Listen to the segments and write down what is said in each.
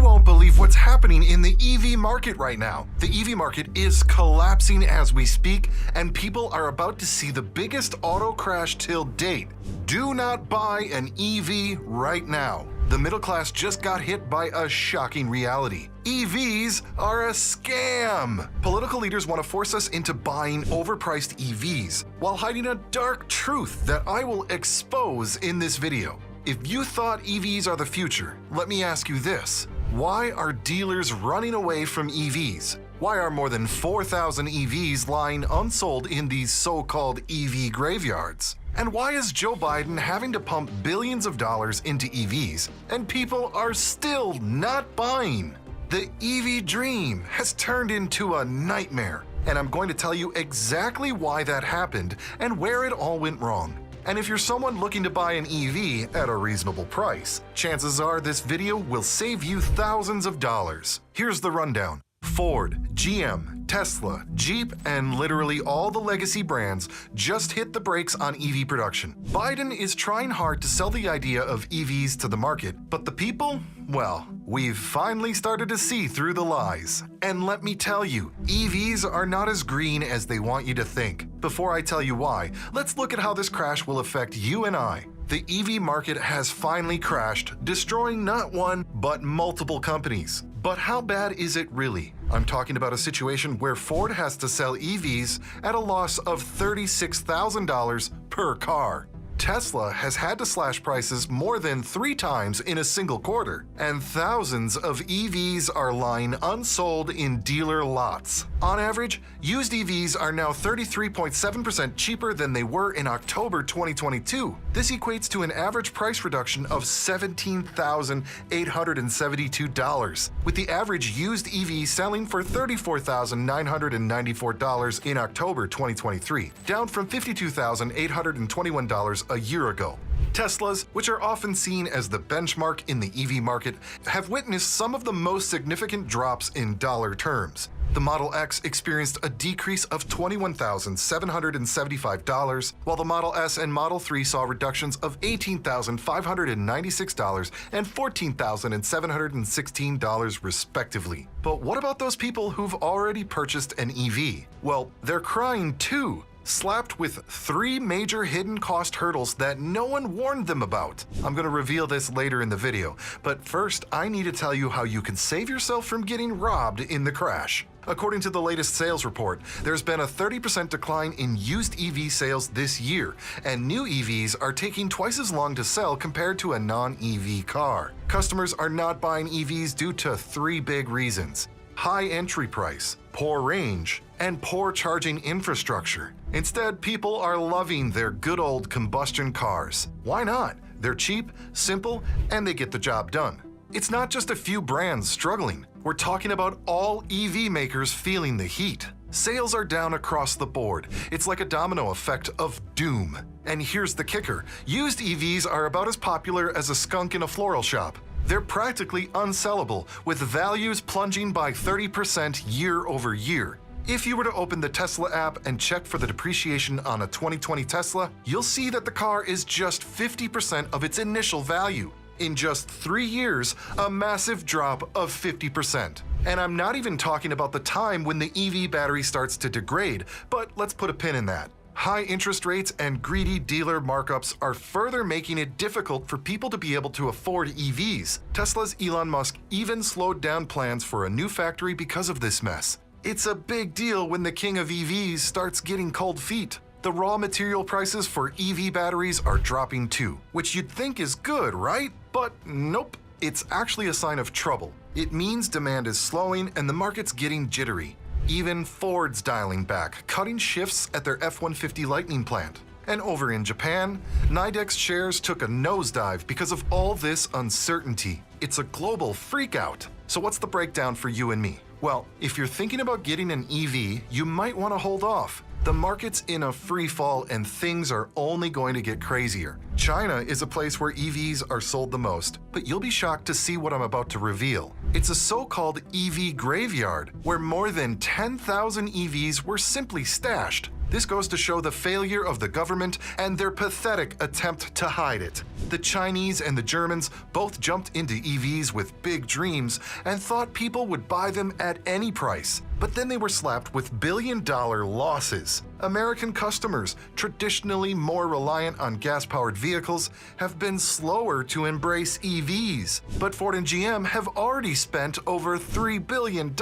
won't believe what's happening in the EV market right now. The EV market is collapsing as we speak, and people are about to see the biggest auto crash till date. Do not buy an EV right now. The middle class just got hit by a shocking reality. EVs are a scam! Political leaders want to force us into buying overpriced EVs while hiding a dark truth that I will expose in this video. If you thought EVs are the future, let me ask you this. Why are dealers running away from EVs? Why are more than 4,000 EVs lying unsold in these so-called EV graveyards? And why is Joe Biden having to pump billions of dollars into EVs and people are still not buying? The EV dream has turned into a nightmare, and I'm going to tell you exactly why that happened and where it all went wrong. And if you're someone looking to buy an EV at a reasonable price, chances are this video will save you thousands of dollars. Here's the rundown. Ford, GM, Tesla, Jeep, and literally all the legacy brands just hit the brakes on EV production. Biden is trying hard to sell the idea of EVs to the market, but the people? Well, we've finally started to see through the lies. And let me tell you, EVs are not as green as they want you to think. Before I tell you why, let's look at how this crash will affect you and I. The EV market has finally crashed, destroying not one, but multiple companies. But how bad is it really? I'm talking about a situation where Ford has to sell EVs at a loss of $36,000 per car. Tesla has had to slash prices more than 3 times in a single quarter, and thousands of EVs are lying unsold in dealer lots. On average, used EVs are now 33.7% cheaper than they were in October 2022. This equates to an average price reduction of $17,872, with the average used EV selling for $34,994 in October 2023, down from $52,821 a year ago. Teslas, which are often seen as the benchmark in the EV market, have witnessed some of the most significant drops in dollar terms. The Model X experienced a decrease of $21,775, while the Model S and Model 3 saw reductions of $18,596 and $14,716 respectively. But what about those people who've already purchased an EV? Well, they're crying too, slapped with 3 major hidden cost hurdles that no one warned them about. I'm going to reveal this later in the video, but first I need to tell you how you can save yourself from getting robbed in the crash. According to the latest sales report, there's been a 30% decline in used EV sales this year, and new EVs are taking twice as long to sell compared to a non-EV car. Customers are not buying EVs due to 3 big reasons: high entry price, poor range, and poor charging infrastructure. Instead, people are loving their good old combustion cars. Why not? They're cheap, simple, and they get the job done. It's not just a few brands struggling. We're talking about all EV makers feeling the heat. Sales are down across the board. It's like a domino effect of doom. And here's the kicker. Used EVs are about as popular as a skunk in a floral shop. They're practically unsellable, with values plunging by 30% year over year. If you were to open the Tesla app and check for the depreciation on a 2020 Tesla, you'll see that the car is just 50% of its initial value. In just 3 years, a massive drop of 50%. And I'm not even talking about the time when the EV battery starts to degrade, but let's put a pin in that. High interest rates and greedy dealer markups are further making it difficult for people to be able to afford EVs. Tesla's Elon Musk even slowed down plans for a new factory because of this mess. It's a big deal when the king of EVs starts getting cold feet. The raw material prices for EV batteries are dropping too, which you'd think is good, right? But nope, it's actually a sign of trouble. It means demand is slowing and the market's getting jittery. Even Ford's dialing back, cutting shifts at their F-150 Lightning plant. And over in Japan, Nidex shares took a nosedive because of all this uncertainty. It's a global freakout. So what's the breakdown for you and me? Well, if you're thinking about getting an EV, you might want to hold off. The market's in a free fall and things are only going to get crazier. China is a place where EVs are sold the most, but you'll be shocked to see what I'm about to reveal. It's a so-called EV graveyard, where more than 10,000 EVs were simply stashed. This goes to show the failure of the government and their pathetic attempt to hide it. The Chinese and the Germans both jumped into EVs with big dreams and thought people would buy them at any price. But then they were slapped with billion-dollar losses. American customers, traditionally more reliant on gas-powered vehicles, have been slower to embrace EVs. But Ford and GM have already spent over $3 billion.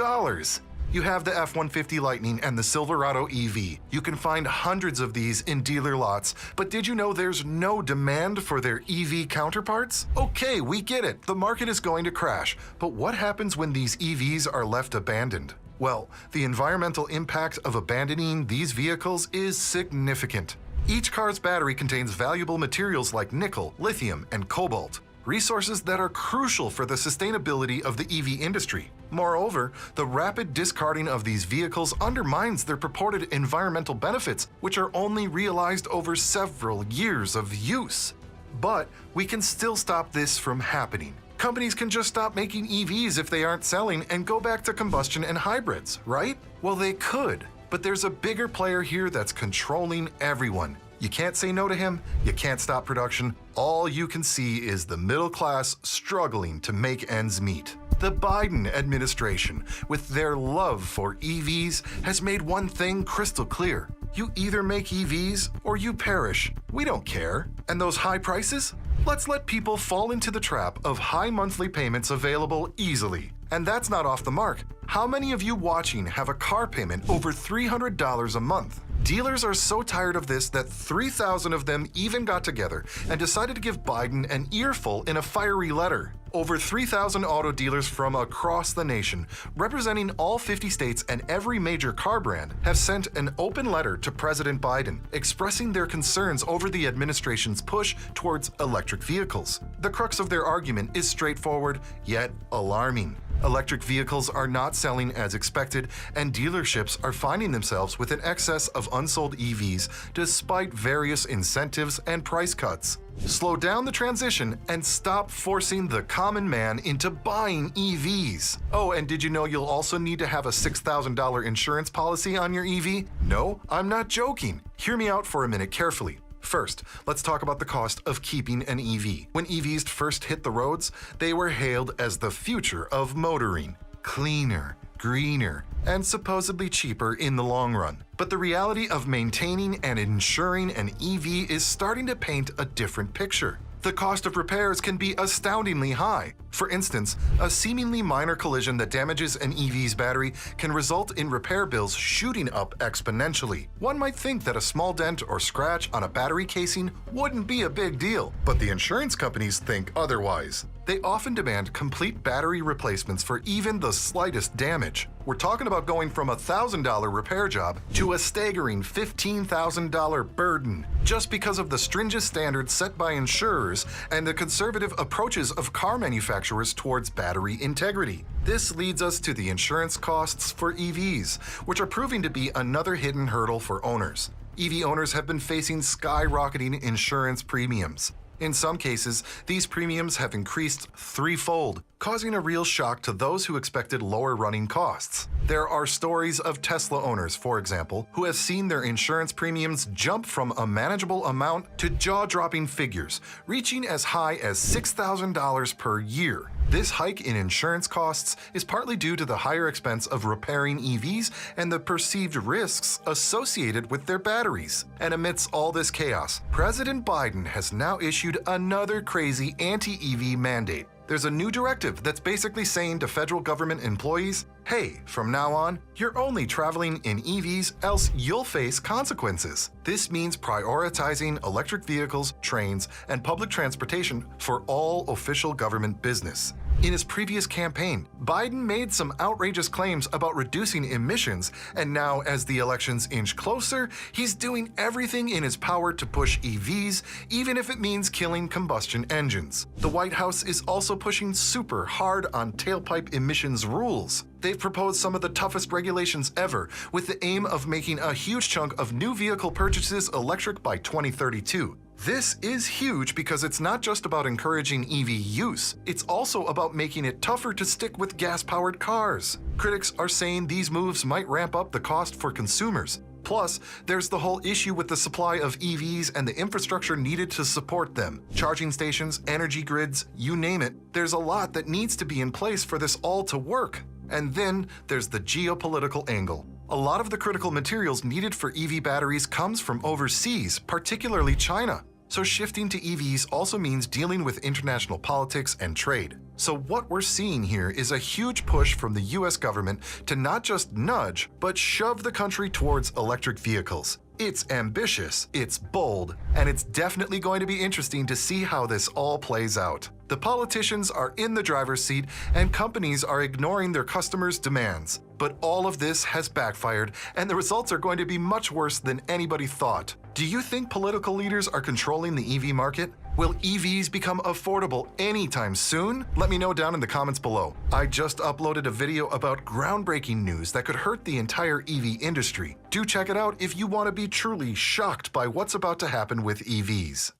You have the F-150 Lightning and the Silverado EV. You can find hundreds of these in dealer lots, but did you know there's no demand for their EV counterparts? Okay, we get it, the market is going to crash, but what happens when these EVs are left abandoned? Well, the environmental impact of abandoning these vehicles is significant. Each car's battery contains valuable materials like nickel, lithium, and cobalt, resources that are crucial for the sustainability of the EV industry. Moreover, the rapid discarding of these vehicles undermines their purported environmental benefits, which are only realized over several years of use. But we can still stop this from happening. Companies can just stop making EVs if they aren't selling and go back to combustion and hybrids, right? Well, they could, but there's a bigger player here that's controlling everyone. You can't say no to him, you can't stop production. All you can see is the middle class struggling to make ends meet. The Biden administration, with their love for EVs, has made one thing crystal clear. You either make EVs or you perish. We don't care. And those high prices? Let's let people fall into the trap of high monthly payments available easily. And that's not off the mark. How many of you watching have a car payment over $300 a month? Dealers are so tired of this that 3,000 of them even got together and decided to give Biden an earful in a fiery letter. Over 3,000 auto dealers from across the nation, representing all 50 states and every major car brand, have sent an open letter to President Biden, expressing their concerns over the administration's push towards electric vehicles. The crux of their argument is straightforward, yet alarming. Electric vehicles are not selling as expected, and dealerships are finding themselves with an excess of unsold EVs despite various incentives and price cuts. Slow down the transition and stop forcing the common man into buying EVs. Oh, and did you know you'll also need to have a $6,000 insurance policy on your EV? No, I'm not joking. Hear me out for a minute carefully. First, let's talk about the cost of keeping an EV. When EVs first hit the roads, they were hailed as the future of motoring. Cleaner, greener, and supposedly cheaper in the long run. But the reality of maintaining and insuring an EV is starting to paint a different picture. The cost of repairs can be astoundingly high. For instance, a seemingly minor collision that damages an EV's battery can result in repair bills shooting up exponentially. One might think that a small dent or scratch on a battery casing wouldn't be a big deal, but the insurance companies think otherwise. They often demand complete battery replacements for even the slightest damage. We're talking about going from a $1,000 repair job to a staggering $15,000 burden, just because of the stringent standards set by insurers and the conservative approaches of car manufacturers towards battery integrity. This leads us to the insurance costs for EVs, which are proving to be another hidden hurdle for owners. EV owners have been facing skyrocketing insurance premiums. In some cases, these premiums have increased threefold, causing a real shock to those who expected lower running costs. There are stories of Tesla owners, for example, who have seen their insurance premiums jump from a manageable amount to jaw-dropping figures, reaching as high as $6,000 per year. This hike in insurance costs is partly due to the higher expense of repairing EVs and the perceived risks associated with their batteries. And amidst all this chaos, President Biden has now issued another crazy anti-EV mandate. There's a new directive that's basically saying to federal government employees, hey, from now on, you're only traveling in EVs, else you'll face consequences. This means prioritizing electric vehicles, trains, and public transportation for all official government business. In his previous campaign, Biden made some outrageous claims about reducing emissions, and now as the elections inch closer, he's doing everything in his power to push EVs, even if it means killing combustion engines. The White House is also pushing super hard on tailpipe emissions rules. They've proposed some of the toughest regulations ever, with the aim of making a huge chunk of new vehicle purchases electric by 2032. This is huge because it's not just about encouraging EV use, it's also about making it tougher to stick with gas-powered cars. Critics are saying these moves might ramp up the cost for consumers, Plus, there's the whole issue with the supply of EVs and the infrastructure needed to support them. Charging stations, energy grids, you name it. There's a lot that needs to be in place for this all to work. And then there's the geopolitical angle. A lot of the critical materials needed for EV batteries comes from overseas, particularly China. So shifting to EVs also means dealing with international politics and trade. So what we're seeing here is a huge push from the US government to not just nudge, but shove the country towards electric vehicles. It's ambitious, it's bold, and it's definitely going to be interesting to see how this all plays out. The politicians are in the driver's seat and companies are ignoring their customers' demands. But all of this has backfired, and the results are going to be much worse than anybody thought. Do you think political leaders are controlling the EV market? Will EVs become affordable anytime soon? Let me know down in the comments below. I just uploaded a video about groundbreaking news that could hurt the entire EV industry. Do check it out if you want to be truly shocked by what's about to happen with EVs.